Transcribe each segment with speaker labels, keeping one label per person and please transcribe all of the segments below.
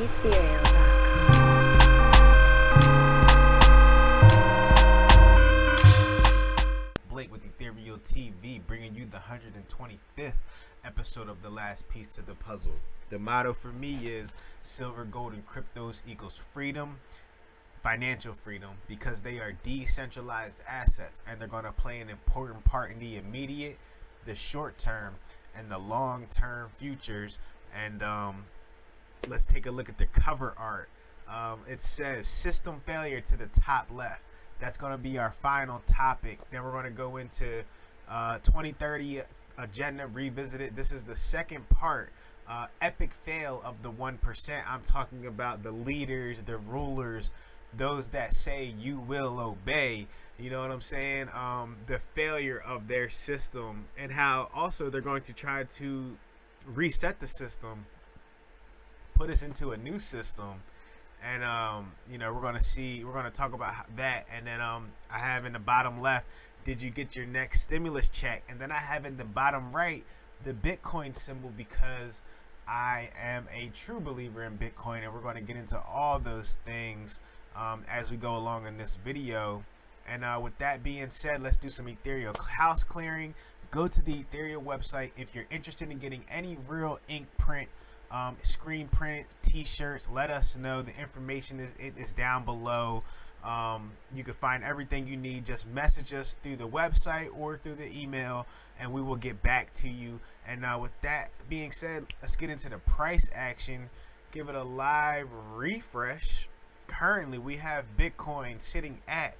Speaker 1: Blake with Ethereal TV, bringing you the 125th episode of The Last Piece to the Puzzle. The motto for me is silver, gold, and cryptos equals freedom, financial freedom, because they are decentralized assets and they're going to play an important part in the immediate, the short term, and the long term futures. And let's take a look at the cover art. It says system failure to the top left. That's going to be our final topic. Then we're going to go into 2030 agenda revisited. This is the second part. Epic fail of the 1%. I'm talking about the leaders, the rulers, those that say you will obey. You know what I'm saying? The failure of their system, and how also they're going to try to reset the system, put us into a new system. And we're going to talk about that. And then I have in the bottom left, did you get your next stimulus check? And then I have in the bottom right the Bitcoin symbol, because I am a true believer in Bitcoin, and we're going to get into all those things as we go along in this video. And with that being said, let's do some Ethereal house clearing. Go to the Ethereal website if you're interested in getting any real ink print, screen print t-shirts. Let us know. The information is down below. You can find everything you need. Just message us through the website or through the email, and we will get back to you. And with that being said, let's get into the price action. Give it a live refresh. Currently we have Bitcoin sitting at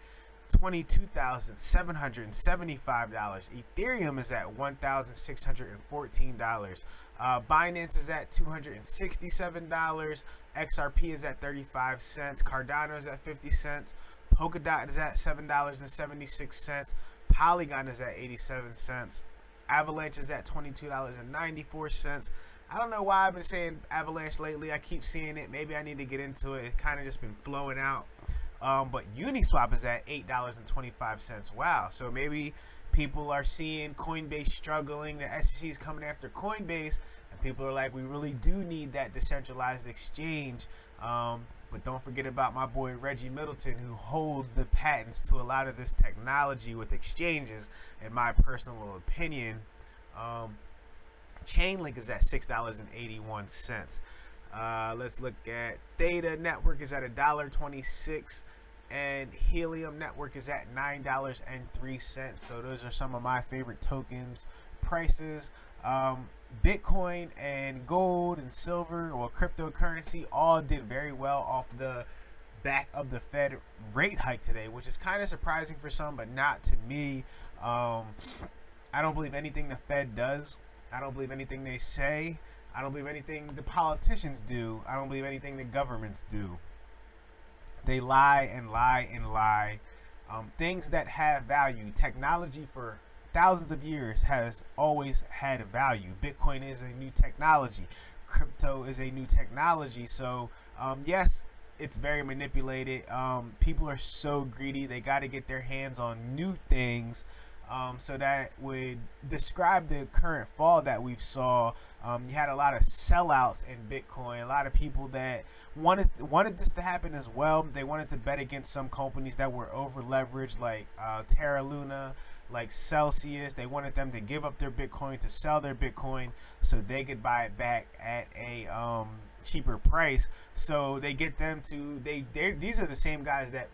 Speaker 1: $22,775. Ethereum is at $1,614. Binance is at $267. XRP is at 35 cents. Cardano is at 50 cents. Polkadot is at $7.76. Polygon is at 87 cents. Avalanche is at $22.94. I don't know why I've been saying Avalanche lately. I keep seeing it. Maybe I need to get into it. It's kind of just been flowing out. But Uniswap is at $8.25. Wow. So maybe people are seeing Coinbase struggling. The SEC is coming after Coinbase, and people are like, we really do need that decentralized exchange. But don't forget about my boy Reggie Middleton, who holds the patents to a lot of this technology with exchanges, in my personal opinion. Chainlink is at $6.81. Let's look at Theta Network is at $1.26, and Helium Network is at $9.03. So those are some of my favorite tokens prices. Bitcoin and gold and silver, or cryptocurrency, all did very well off the back of the Fed rate hike today, which is kind of surprising for some, but not to me. I don't believe anything the Fed does. I don't believe anything they say. I don't believe anything the politicians do. I don't believe anything the governments do. They lie and lie and lie. Things that have value. Technology for thousands of years has always had a value. Bitcoin is a new technology. Crypto is a new technology. So, yes, it's very manipulated. People are so greedy. They got to get their hands on new things. So that would describe the current fall that we've saw. You had a lot of sellouts in Bitcoin. A lot of people that wanted this to happen as well. They wanted to bet against some companies that were over leveraged, like Terra Luna, like Celsius. They wanted them to give up their Bitcoin to sell their Bitcoin so they could buy it back at a cheaper price. So they get them to these are the same guys that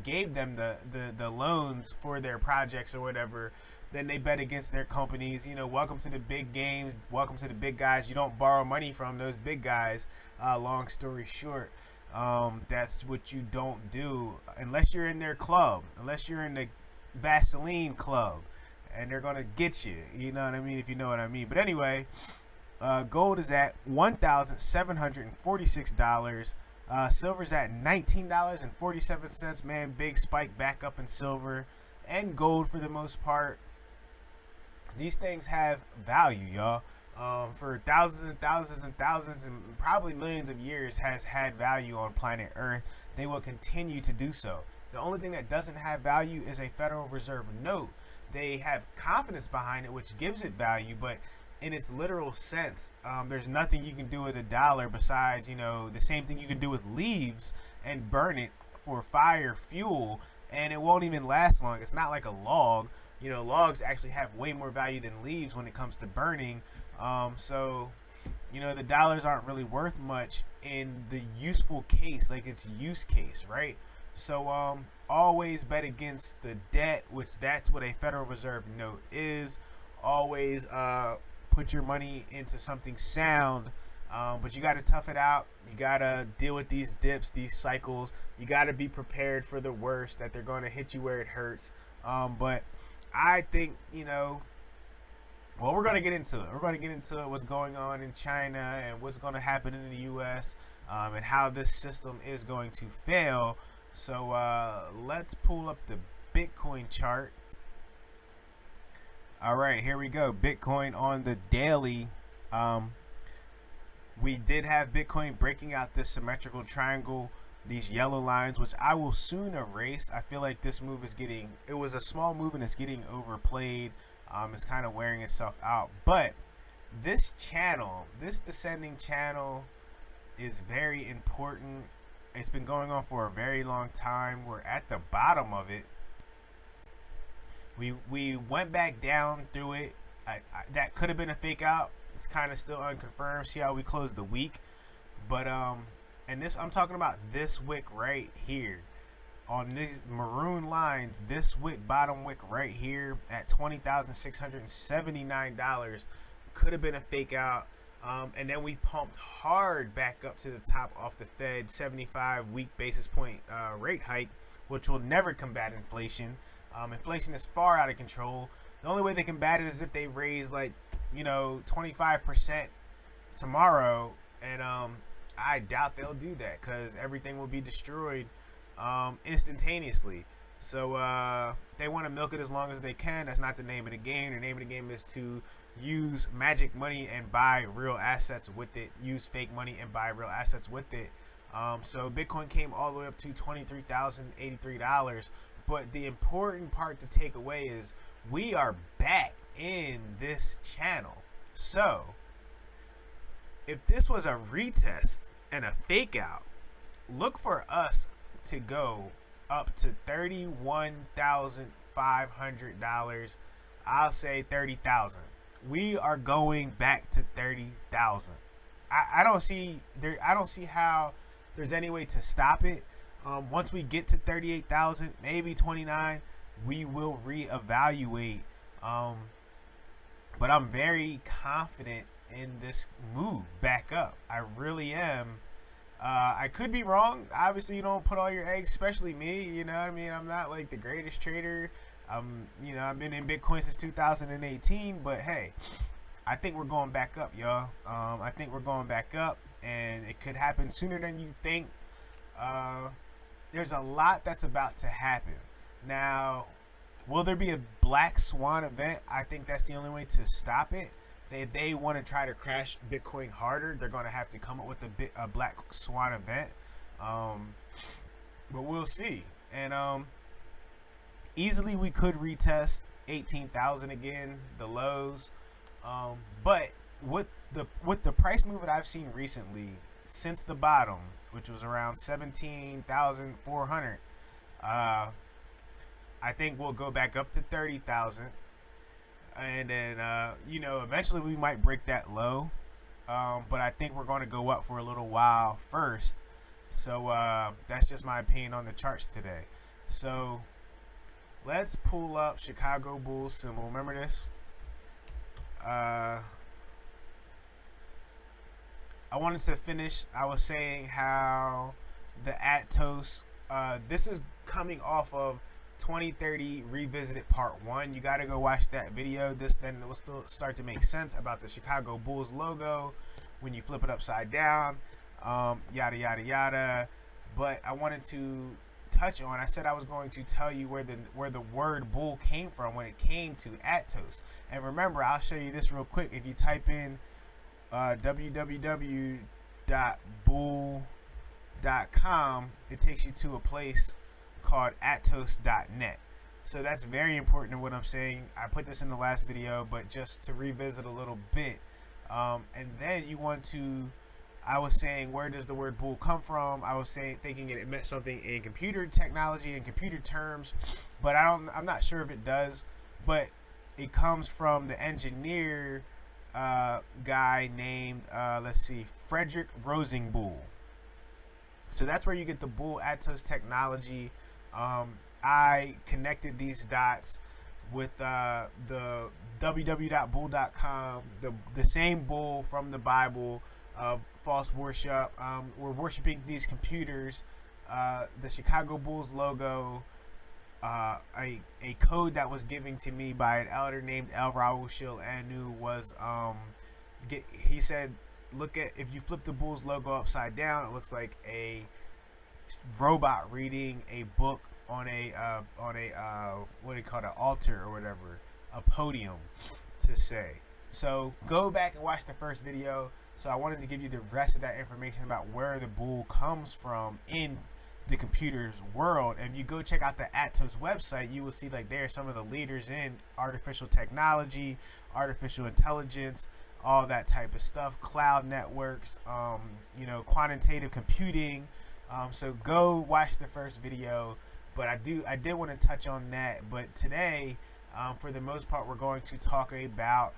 Speaker 1: gave them the loans for their projects or whatever. Then they bet against their companies. Welcome to the big games. Welcome to the big guys. You don't borrow money from those big guys. Long story short, that's what you don't do unless you're in their club, unless you're in the Vaseline club, and they're gonna get you. You know what I mean? If you know what I mean. But anyway, gold is at $1,746. Silver's at $19.47. Man, big spike back up in silver and gold for the most part. These things have value, y'all. For thousands and thousands and thousands and probably millions of years has had value on planet Earth. They will continue to do so. The only thing that doesn't have value is a Federal Reserve note. They have confidence behind it, which gives it value, but in its literal sense. There's nothing you can do with a dollar besides, the same thing you can do with leaves and burn it for fire fuel, and it won't even last long. It's not like a log. Logs actually have way more value than leaves when it comes to burning. So the dollars aren't really worth much in the useful case, like its use case, right? So always bet against the debt, which that's what a Federal Reserve note is. Always put your money into something sound, but you got to tough it out. You got to deal with these dips, these cycles. You got to be prepared for the worst, that they're going to hit you where it hurts. But I think, well, we're going to get into it. We're going to get into what's going on in China and what's going to happen in the U.S. And how this system is going to fail. So let's pull up the Bitcoin chart. All right, here we go. Bitcoin on the daily. We did have Bitcoin breaking out this symmetrical triangle, these yellow lines, which I will soon erase. I feel like this move it was a small move and it's getting overplayed. It's kind of wearing itself out. But this channel, this descending channel, is very important. It's been going on for a very long time. We're at the bottom of it. We went back down through it. That could have been a fake out. It's kind of still unconfirmed. See how we closed the week. But and this, I'm talking about this wick right here. On these maroon lines, this wick, bottom wick right here at $20,679 could have been a fake out. And then we pumped hard back up to the top off the Fed 75 week basis point rate hike, which will never combat inflation. Inflation is far out of control. The only way they combat it is if they raise 25% tomorrow, and I doubt they'll do that because everything will be destroyed instantaneously. So they want to milk it as long as they can. That's not the name of the game. The name of the game is to use magic money and buy real assets with it. Use fake money and buy real assets with it. So Bitcoin came all the way up to $23,083. But the important part to take away is we are back in this channel. So if this was a retest and a fake out, look for us to go up to $31,500. I'll say $30,000. We are going back to $30,000. I don't see how there's any way to stop it. Once we get to 38,000, maybe 29, we will reevaluate. But I'm very confident in this move back up. I really am. I could be wrong. Obviously, you don't put all your eggs, especially me. You know what I mean? I'm not like the greatest trader. I've been in Bitcoin since 2018. But hey, I think we're going back up, y'all. I think we're going back up, and it could happen sooner than you think. There's a lot that's about to happen. Now, will there be a black swan event? I think that's the only way to stop it. If they want to try to crash Bitcoin harder, they're going to have to come up with a black swan event. But we'll see. And easily we could retest 18,000 again, the lows. But with the price move that I've seen recently since the bottom, which was around 17,400, I think we'll go back up to 30,000, and then eventually we might break that low, but I think we're going to go up for a little while first. So that's just my opinion on the charts today. So let's pull up Chicago Bulls symbol. Remember this? I wanted to finish. I was saying how the Atos, this is coming off of 2030 Revisited Part 1. You got to go watch that video. Then it will still start to make sense about the Chicago Bulls logo when you flip it upside down, yada, yada, yada. But I wanted to touch on, I said I was going to tell you where the word bull came from when it came to Atos. And remember, I'll show you this real quick. If you type in www.bull.com, it takes you to a place called atos.net. So that's very important to what I'm saying. I put this in the last video, but just to revisit a little bit. And then you want to, I was saying, where does the word bull come from? I was thinking it meant something in computer technology and computer terms, but I'm not sure if it does. But it comes from the engineer guy named, let's see, Frederick Rosenbull. So that's where you get the Bull Atos technology. I connected these dots with the www.bull.com, the same bull from the Bible of false worship. We're worshiping these computers, the Chicago Bulls logo, a code that was given to me by an elder named El Rawushil Anu was he said, look at, if you flip the Bulls logo upside down, it looks like a robot reading a book on a what do you call it, an altar or whatever, a podium to say. So go back and watch the first video. So I wanted to give you the rest of that information about where the bull comes from in the computer's world. And if you go check out the Atos website, you will see like there are some of the leaders in artificial technology, artificial intelligence, all that type of stuff, cloud networks, quantitative computing. So go watch the first video. But I did want to touch on that. But today, for the most part, we're going to talk about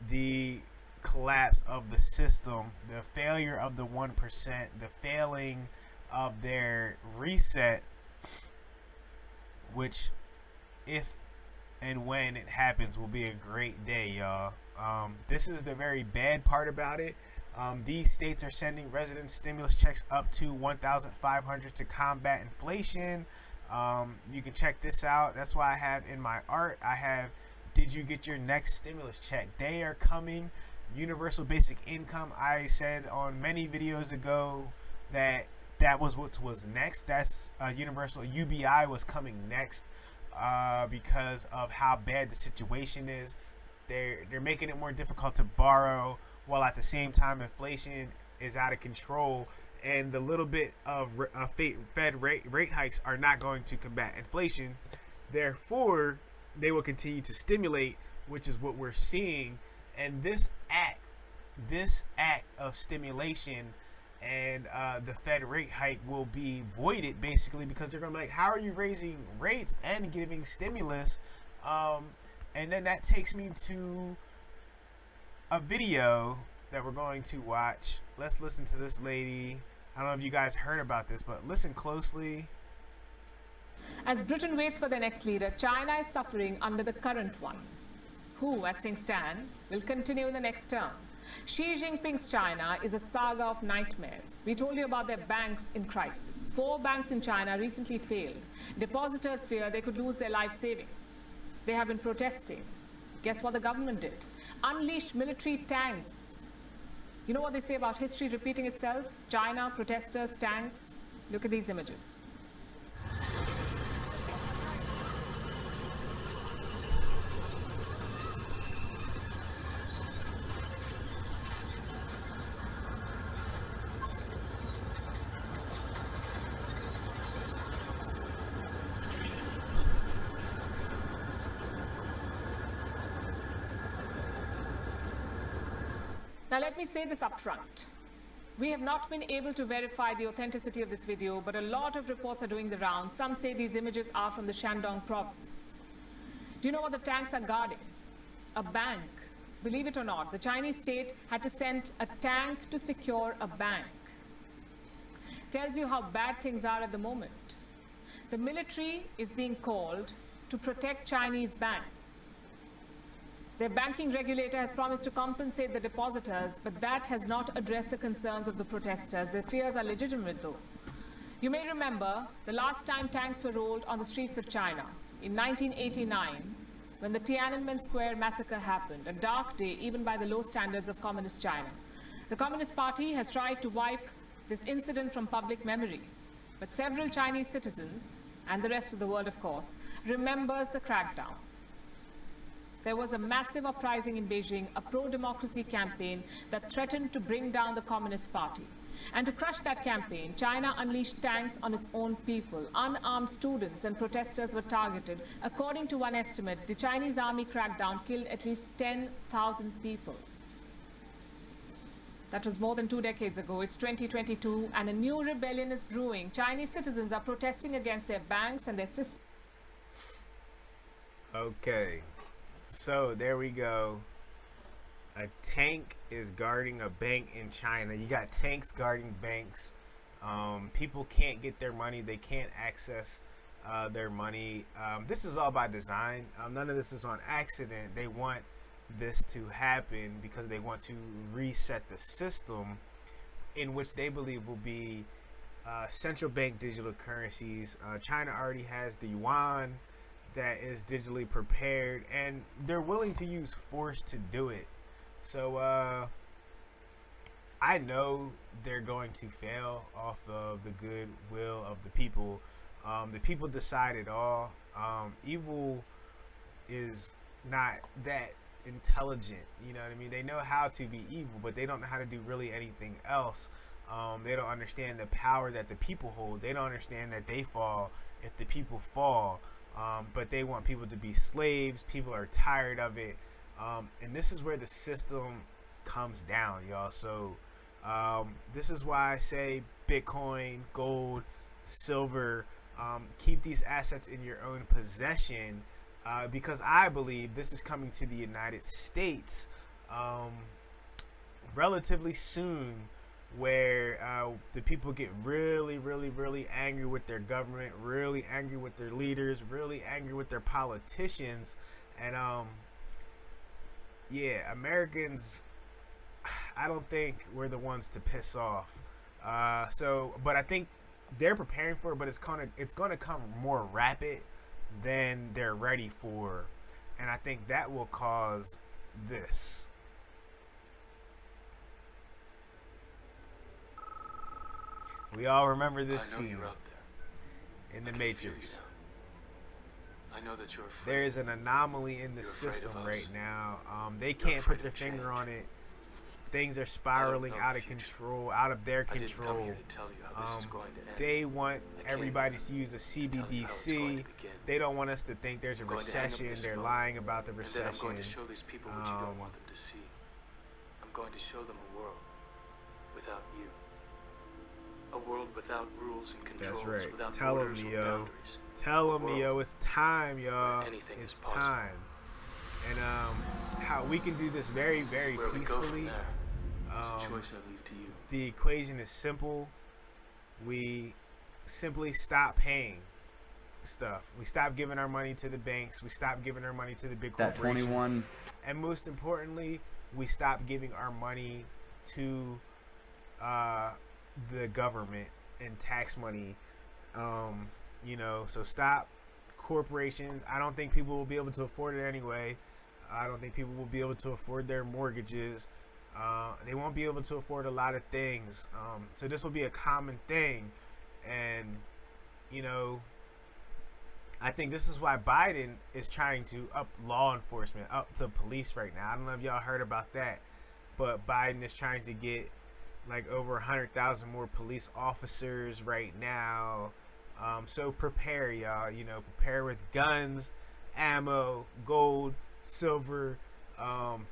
Speaker 1: the collapse of the system, the failure of the 1%, the failing of their reset, which, if and when it happens, will be a great day, y'all. This is the very bad part about it. These states are sending resident stimulus checks up to $1,500 to combat inflation. You can check this out. That's why I have in my art, I have, did you get your next stimulus check? They are coming. Universal basic income. I said on many videos ago that was what was next. That's universal UBI was coming next because of how bad the situation is. They're making it more difficult to borrow, while at the same time inflation is out of control, and the little bit of Fed rate hikes are not going to combat inflation. Therefore, they will continue to stimulate, which is what we're seeing. And this act of stimulation and the Fed rate hike will be voided, basically, because they're going to be like, how are you raising rates and giving stimulus? And then that takes me to a video that we're going to watch. Let's listen to this lady. I don't know if you guys heard about this, but listen closely.
Speaker 2: As Britain waits for their next leader, China is suffering under the current one, who, as things stand, will continue in the next term. Xi Jinping's China is a saga of nightmares. We told you about their banks in crisis. 4 banks in China recently failed. Depositors fear they could lose their life savings. They have been protesting. Guess what the government did? Unleashed military tanks. You know what they say about history repeating itself? China, protesters, tanks. Look at these images. Now let me say this up front. We have not been able to verify the authenticity of this video, but a lot of reports are doing the rounds. Some say these images are from the Shandong province. Do you know what the tanks are guarding? A bank. Believe it or not, the Chinese state had to send a tank to secure a bank. Tells you how bad things are at the moment. The military is being called to protect Chinese banks. Their banking regulator has promised to compensate the depositors, but that has not addressed the concerns of the protesters. Their fears are legitimate, though. You may remember the last time tanks were rolled on the streets of China, in 1989, when the Tiananmen Square massacre happened, a dark day even by the low standards of Communist China. The Communist Party has tried to wipe this incident from public memory, but several Chinese citizens, and the rest of the world, of course, remembers the crackdown. There was a massive uprising in Beijing, a pro-democracy campaign that threatened to bring down the Communist Party. And to crush that campaign, China unleashed tanks on its own people. Unarmed students and protesters were targeted. According to one estimate, the Chinese army crackdown killed at least 10,000 people. That was more than 2 decades ago. It's 2022, and a new rebellion is brewing. Chinese citizens are protesting against their banks and their systems.
Speaker 1: Okay, so there we go. A tank is guarding a bank in China. You got tanks guarding banks. People can't get their money. They can't access their money. This is all by design. None of this is on accident. They want this to happen because they want to reset the system in which they believe will be central bank digital currencies. China already has the yuan that is digitally prepared, and they're willing to use force to do it. So I know they're going to fail off of the goodwill of the people. The people decide it all. Evil is not that intelligent, you know what I mean? They know how to be evil, but they don't know how to do really anything else. They don't understand the power that the people hold. They don't understand that they fall if the people fall. But they want people to be slaves. People are tired of it. And this is where the system comes down, y'all. So this is why I say Bitcoin, gold, silver, keep these assets in your own possession, because I believe this is coming to the United States relatively soon, where the people get really, really, really angry with their government, really angry with their leaders, really angry with their politicians. And yeah, Americans, I don't think we're the ones to piss off. But I think they're preparing for it, but it's gonna come more rapid than they're ready for, and I think that will cause this. We all remember this scene in The Matrix.
Speaker 3: I know that you're afraid.
Speaker 1: There is an anomaly in the system right now. They can't put their finger on it. Things are spiraling out of control, out of their control. They want everybody to use a CBDC. They don't want us to think there's a recession. They're lying about the recession.
Speaker 3: I'm going to show these people what you don't want them to see. I'm going to show them a world without you. A world without rules and controls.
Speaker 1: That's right.
Speaker 3: Without
Speaker 1: Tell them,
Speaker 3: borders or
Speaker 1: Neo.
Speaker 3: boundaries.
Speaker 1: Tell them, Neo. It's time, y'all.
Speaker 3: Anything
Speaker 1: It's
Speaker 3: is possible.
Speaker 1: time. And how we can do this very, very
Speaker 3: Where we go
Speaker 1: peacefully.
Speaker 3: from there is a choice I leave to you.
Speaker 1: The equation is simple. We simply stop paying stuff. We stop giving our money to the banks. We stop giving our money to the big
Speaker 4: That
Speaker 1: corporations.
Speaker 4: 21.
Speaker 1: And most importantly, we stop giving our money to the government and tax money. So stop corporations. I don't think people will be able to afford it anyway. I don't think people will be able to afford their mortgages. They won't be able to afford a lot of things. So this will be a common thing. And, I think this is why Biden is trying to up law enforcement, up the police right now. I don't know if y'all heard about that, but Biden is trying to get like over 100,000 more police officers right now. So prepare, y'all. Prepare with guns, ammo, gold, silver,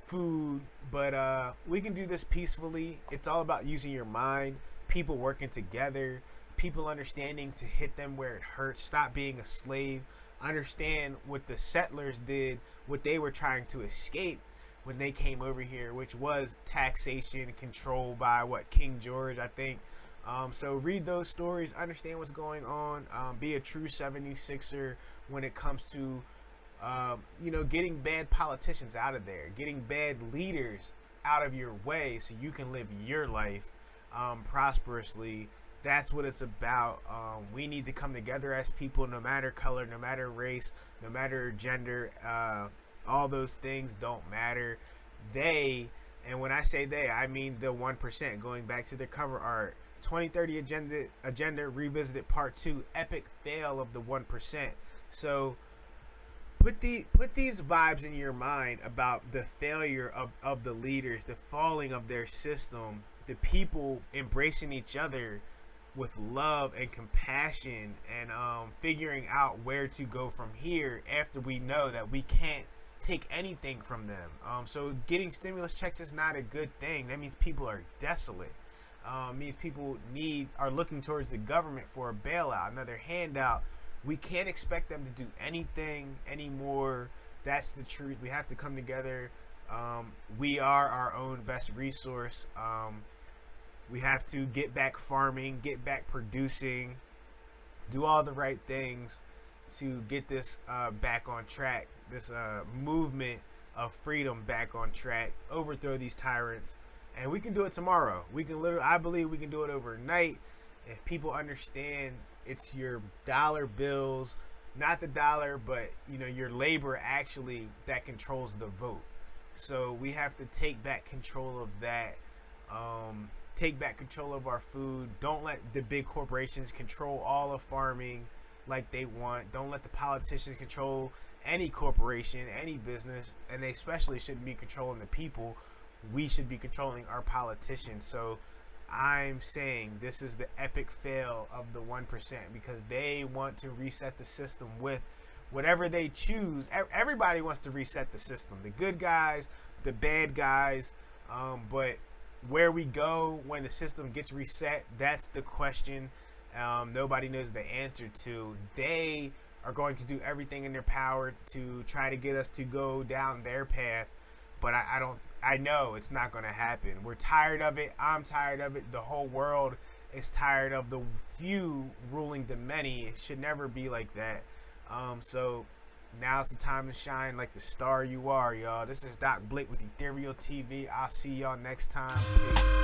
Speaker 1: food. But we can do this peacefully. It's all about using your mind, people working together, people understanding to hit them where it hurts. Stop being a slave. Understand what the settlers did, what they were trying to escape when they came over here, which was taxation controlled by King George, I think. So read those stories, understand what's going on, be a true 76er when it comes to getting bad politicians out of there, getting bad leaders out of your way so you can live your life prosperously. That's what it's about. We need to come together as people, no matter color, no matter race, no matter gender. All those things don't matter. And when I say they, I mean the 1%. Going back to the cover art, 2030 agenda revisited part 2, epic fail of the 1%. So put these vibes in your mind about the failure of the leaders, the falling of their system, the people embracing each other with love and compassion, and figuring out where to go from here after we know that we can't take anything from them. So getting stimulus checks is not a good thing. That means people are desolate. Means people are looking towards the government for a bailout, another handout. We can't expect them to do anything anymore. That's the truth. We have to come together. We are our own best resource. We have to get back farming, get back producing, do all the right things to get this back on track, this movement of freedom back on track, overthrow these tyrants. And we can do it tomorrow. I believe we can do it overnight if people understand it's your dollar bills, not the dollar, but your labor actually that controls the vote. So we have to take back control of that. Take back control of our food. Don't let the big corporations control all of farming like they want. Don't let the politicians control any corporation, any business, and they especially shouldn't be controlling the people. We should be controlling our politicians. So I'm saying this is the epic fail of the 1%, because they want to reset the system with whatever they choose. Everybody wants to reset the system, the good guys, the bad guys, but where we go when the system gets reset, that's the question. Nobody knows the answer to. They are going to do everything in their power to try to get us to go down their path, but I know it's not going to happen. We're tired of it. I'm tired of it. The whole world is tired of the few ruling the many. It should never be like that. So now's the time to shine like the star you are, y'all. This is Doc Blake with Ethereal TV. I'll see y'all next time. Peace.